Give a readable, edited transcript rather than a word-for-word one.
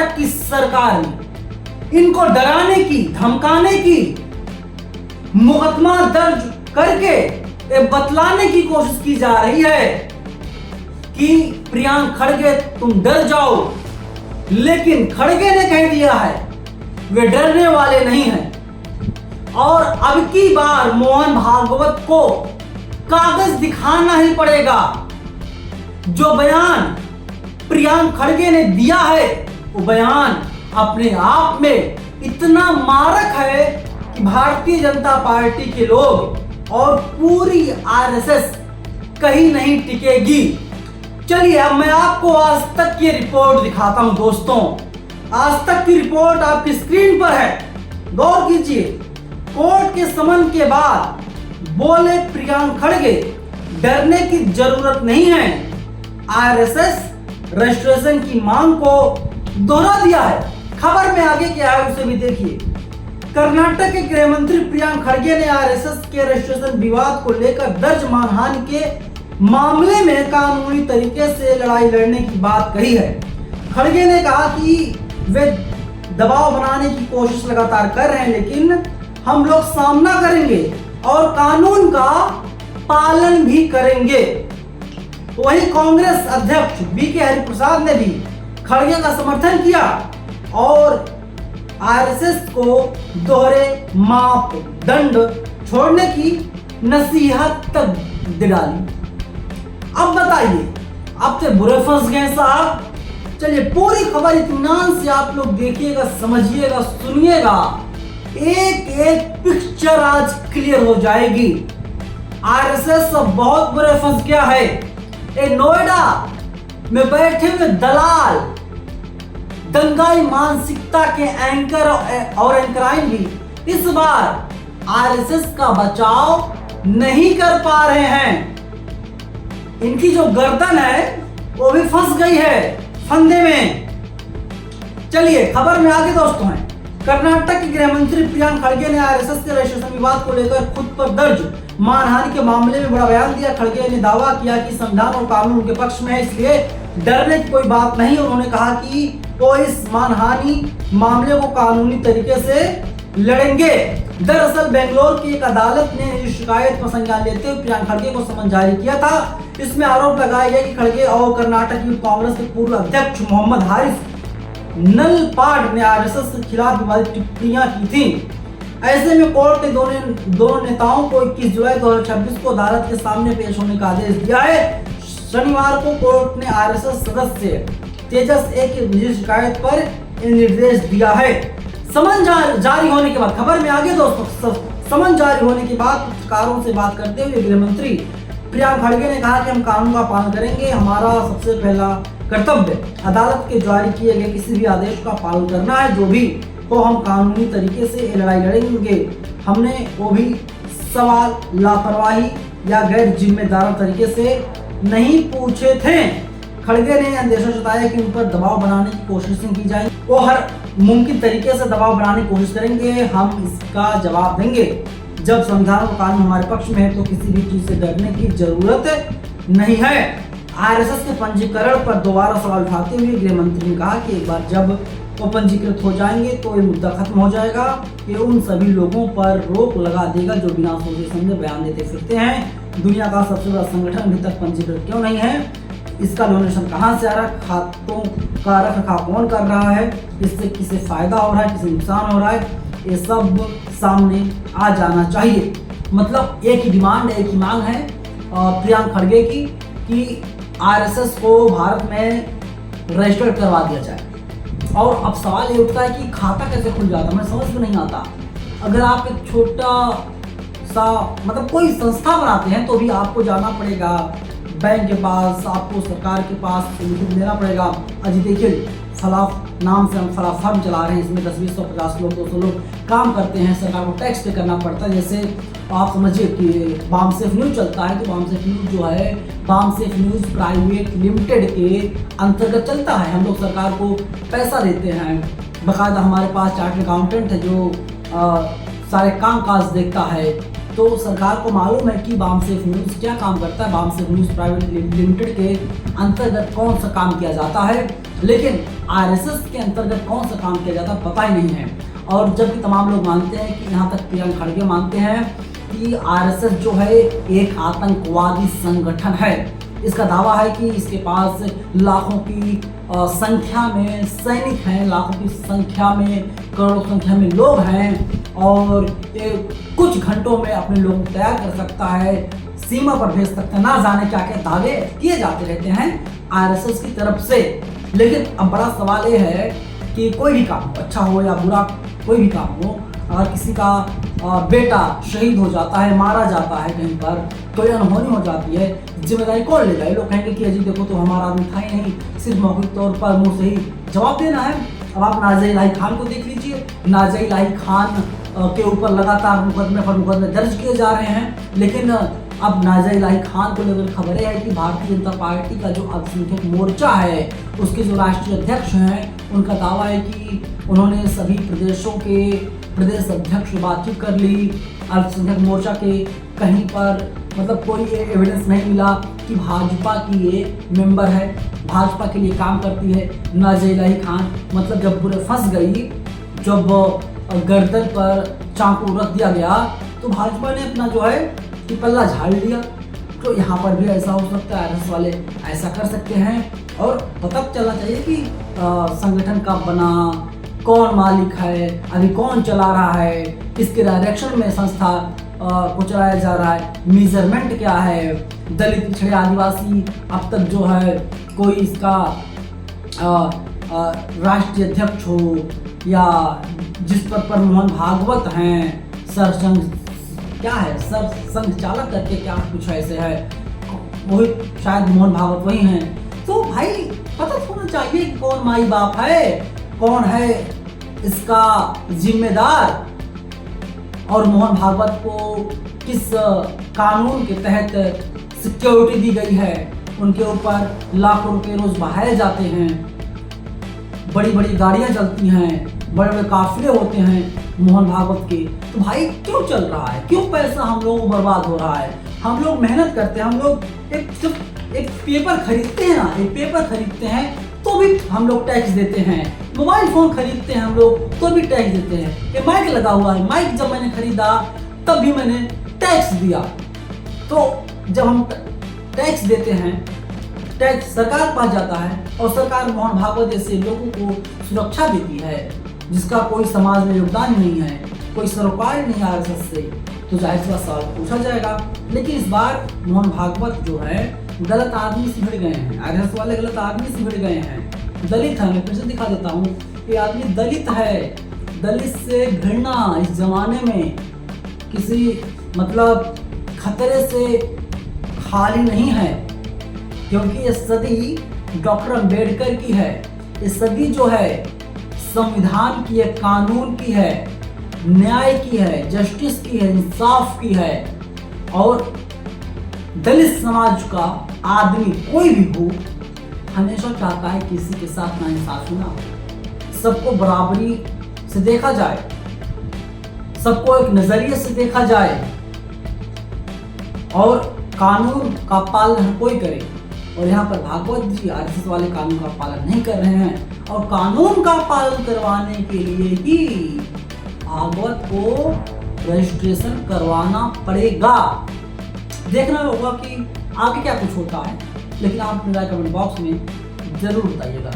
कर्नाटक की सरकार ने इनको डराने की, धमकाने की, मुकदमा दर्ज करके ये बतलाने की कोशिश की जा रही है कि प्रियंक खड़गे तुम डर जाओ। लेकिन खड़गे ने कह दिया है वे डरने वाले नहीं हैं और अब की बार मोहन भागवत को कागज दिखाना ही पड़ेगा। जो बयान प्रियंक खड़गे ने दिया है वो बयान अपने आप में इतना मारक है कि भारतीय जनता पार्टी के लोग और पूरी आरएसएस कहीं नहीं टिकेगी। चलिए अब मैं आपको आज तक की रिपोर्ट दिखाता हूं दोस्तों। आज तक की रिपोर्ट आपकी स्क्रीन पर है, गौर कीजिए। कोर्ट के समन के बाद बोले प्रियंक खड़गे डरने की जरूरत नहीं है। आरएसएस रजिस्ट्रेशन की मांग को दोहरा दिया है। खबर में आगे क्या है उसे भी देखिए। कर्नाटक के गृह मंत्री प्रियंक खड़गे ने आरएसएस के रजिस्ट्रेशन विवाद को लेकर दर्ज मानहानि के मामले में कानूनी तरीके से लड़ाई लड़ने की बात कही है। खड़गे ने कहा कि वे दबाव बनाने की कोशिश लगातार कर रहे हैं, लेकिन हम लोग सामना करेंगे और कानून का पालन भी करेंगे। वहीं कांग्रेस अध्यक्ष बीके हरिप्रसाद ने भी खड़गे का समर्थन किया और आरएसएस को दोहरे मापदंड छोड़ने की नसीहत तक डाली। अब बताइए, अब तो बुरे फंस गए साहब। चलिए पूरी खबर इत्मीनान से आप लोग देखिएगा, समझिएगा, सुनिएगा। एक एक पिक्चर आज क्लियर हो जाएगी। आरएसएस बहुत बुरे फंस गया है। ये नोएडा में बैठे हुए दलाल, दंगाई मानसिकता के एंकर और एंकराइन भी इस बार आरएसएस का बचाव नहीं कर पा रहे हैं। इनकी जो गर्दन है वो भी फंस गई है फंदे में। चलिए खबर में आगे दोस्तों है। कर्नाटक के गृह मंत्री प्रियंक खड़गे ने आरएसएस के रजिस्ट्रेशन विवाद को लेकर खुद पर दर्ज मानहानि के मामले में बड़ा बयान दिया। खड़गे ने दावा किया कि संविधान और कानून उनके पक्ष में है, इसलिए डरने की कोई बात नहीं। उन्होंने कहा कि वो इस मानहानि मामले को कानूनी तरीके से लड़ेंगे। दरअसल बेंगलोर की एक अदालत ने इस शिकायत पर संज्ञान लेते हुए प्रियंक खड़गे को समन जारी किया था। इसमें आरोप लगाया गया कि खड़गे और कर्नाटक यूथ कांग्रेस के पूर्व अध्यक्ष मोहम्मद हारिस नलपाड ने आरएसएस के खिलाफ विवादित टिप्पणियां की थी। ऐसे में कोर्ट ने दोनों नेताओं को 21 जुलाई 2026 को अदालत के सामने पेश होने का आदेश दिया है। शनिवार को कोर्ट ने आरएसएस सदस्य तेजस ए की निजी शिकायत पर निर्देश दिया है। समन जारी होने के बाद, खबर में आगे दोस्तों, समन जारी होने के बाद पत्रकारों से बात करते हुए गृह मंत्री प्रियंक खड़गे ने कहा कि हम कानून का पालन करेंगे। हमारा सबसे पहला कर्तव्य अदालत के जारी किए गए किसी भी आदेश का पालन करना है। जो भी हो हम कानूनी तरीके से लड़ाई लड़ेंगे। हमने वो भी सवाल लापरवाही या गैर जिम्मेदार तरीके से नहीं पूछे थे। खड़गे ने अंदेशा जताया कि उन पर दबाव बनाने की कोशिशें की जाएंगी। वो हर मुमकिन तरीके से दबाव बनाने की कोशिश करेंगे। हम इसका जवाब देंगे। जब संविधान और कानून हमारे पक्ष में है तो किसी भी चीज से डरने की जरूरत नहीं है। आरएसएस के पंजीकरण पर दोबारा सवाल उठाते हुए गृह मंत्री ने कहा कि एक बार जब वो पंजीकृत हो जाएंगे तो ये मुद्दा खत्म हो जाएगा। ये उन सभी लोगों पर रोक लगा देगा जो बिना सोचे समझे बयान देते फिरते हैं। दुनिया का सबसे बड़ा संगठन अभी तक पंजीकृत क्यों नहीं है? इसका डोनेशन कहाँ से आ रहा है? खातों का रखरखाव कौन कर रहा है? इससे किसे फायदा हो रहा है, किसे नुकसान हो रहा है? ये सब सामने आ जाना चाहिए। मतलब एक ही डिमांड, एक ही मांग है प्रियंक खड़गे की कि आरएसएस को भारत में रजिस्टर करवा दिया जाए। और अब सवाल ये उठता है कि खाता कैसे खुल जाता है, मैं समझ में नहीं आता। अगर आप एक छोटा सा मतलब कोई संस्था बनाते हैं तो भी आपको जाना पड़ेगा बैंक के पास, आपको सरकार के पास लिखित देना पड़ेगा। अजी देखिए फला नाम से हम फला फर्म चला रहे हैं, इसमें 10, 20, 100, 50 लोग, 200 लोग काम करते हैं, सरकार को टैक्स पे करना पड़ता है। जैसे आप समझिए कि बामसेफ न्यूज़ चलता है तो बामसेफ न्यूज़ जो है बामसेफ न्यूज़ प्राइवेट लिमिटेड के अंतर्गत चलता है। हम लोग सरकार को पैसा देते हैं, बाकायदा हमारे पास चार्टर्ड अकाउंटेंट है जो सारे काम काज देखता है। तो सरकार को मालूम है कि बामसेफ न्यूज़ क्या काम करता है, बामसेफ न्यूज़ प्राइवेट लिमिटेड के अंतर्गत कौन सा काम किया जाता है। लेकिन आरएसएस के अंतर्गत कौन सा काम किया जाता पता ही नहीं है। और जबकि तमाम लोग मानते हैं कि यहाँ तक प्रियंका खड़गे मानते हैं कि आरएसएस जो है एक आतंकवादी संगठन है। इसका दावा है कि इसके पास लाखों की संख्या में सैनिक हैं, लाखों की संख्या में, करोड़ों संख्या में लोग हैं और ये कुछ घंटों में अपने लोगों को तैयार कर सकता है, सीमा पर भेज सकता है। ना जाने क्या क्या दावे किए जाते रहते हैं आरएसएस की तरफ से। लेकिन अब बड़ा सवाल ये है कि कोई भी काम, अच्छा हो या बुरा, कोई भी काम हो, अगर किसी का बेटा शहीद हो जाता है, मारा जाता है, कहीं पर कोई अनहोनी हो जाती है, जिम्मेदारी कौन लेगा? ये लोग कहेंगे कि अजी देखो तो हमारा आदमी था ही नहीं, सिर्फ मौखिक तौर पर मुंह से ही जवाब देना है। अब आप नाज़िया इलाही खान को देख लीजिए, नाज़िया इलाही खान के ऊपर लगातार मुकदमे पर मुकदमे दर्ज किए जा रहे हैं। लेकिन अब नाज़िया इलाही खान को लेकर खबर है कि भारतीय जनता पार्टी का जो अल्पसंख्यक मोर्चा है, उसके जो राष्ट्रीय अध्यक्ष हैं, उनका दावा है कि उन्होंने सभी प्रदेशों के प्रदेश अध्यक्ष से बातचीत कर ली। अल्पसंख्यक मोर्चा के कहीं पर मतलब कोई एविडेंस नहीं मिला कि भाजपा की ये मेंबर है, भाजपा के लिए काम करती है नाज़िया इलाही खान। मतलब जब पूरे फंस गई, जब गर्दन पर चाकू रख दिया गया तो भाजपा ने अपना जो है कि पल्ला झाड़ लिया। तो यहाँ पर भी ऐसा हो सकता है, आरएसएस वाले ऐसा कर सकते हैं। और पता चलना चाहिए कि संगठन कब बना, कौन मालिक है, अभी कौन चला रहा है, किसके डायरेक्शन में संस्था को चलाया जा रहा है, मेजरमेंट क्या है, दलित पिछड़े आदिवासी अब तक जो है कोई इसका राष्ट्रीय अध्यक्ष हो या जिस पद पर मोहन भागवत हैं, सरसंघ क्या है, सर संघ चालक करके क्या कुछ ऐसे है, वही शायद मोहन भागवत वही हैं। तो भाई पता होना चाहिए कि कौन माई बाप है, कौन है इसका जिम्मेदार, और मोहन भागवत को किस कानून के तहत सिक्योरिटी दी गई है। उनके ऊपर लाखों रुपए रोज बहाए जाते हैं, बड़ी बड़ी गाड़ियां चलती हैं, बड़े बड़े काफिले होते हैं मोहन भागवत के। तो भाई क्यों चल रहा है, क्यों पैसा हम लोगों को बर्बाद हो रहा है? हम लोग मेहनत करते हैं, हम लोग एक पेपर खरीदते हैं ना, एक पेपर खरीदते हैं तो भी हम लोग टैक्स देते हैं, मोबाइल फोन खरीदते हैं हम लोग तो भी टैक्स देते हैं। ये माइक लगा हुआ है, माइक जब मैंने खरीदा तब भी मैंने टैक्स दिया। तो जब हम टैक्स देते हैं, टैक्स सरकार के पास जाता है और सरकार मोहन भागवत जैसे लोगों को सुरक्षा देती है जिसका कोई समाज में योगदान नहीं है, कोई सरोकार नहीं आरएसएस से, तो जाहिर सी बात सवाल पूछा जाएगा। लेकिन इस बार मोहन भागवत जो है गलत आदमी से भिड़ गए हैं, आरएसएस वाले गलत आदमी से भिड़ गए हैं। दलित है, मैं फिर से दिखा देता हूँ, ये आदमी दलित है। दलित से घृणा इस जमाने में किसी मतलब खतरे से खाली नहीं है, क्योंकि ये सदी डॉक्टर अंबेडकर की है। ये सदी जो है संविधान की है, कानून की है, न्याय की है, जस्टिस की है, इंसाफ की है। और दलित समाज का आदमी कोई भी हो हमेशा चाहता है किसी के साथ नाइंसाफी ना हो, सबको बराबरी से देखा जाए, सबको एक नजरिए से देखा जाए और कानून का पालन कोई करे। और यहाँ पर भागवत जी आरएसएस वाले कानून का पालन नहीं कर रहे हैं, और कानून का पालन करवाने के लिए ही भागवत को रजिस्ट्रेशन करवाना पड़ेगा। देखना होगा कि आगे क्या कुछ होता है, लेकिन आप मेरा कमेंट बॉक्स में जरूर बताइएगा।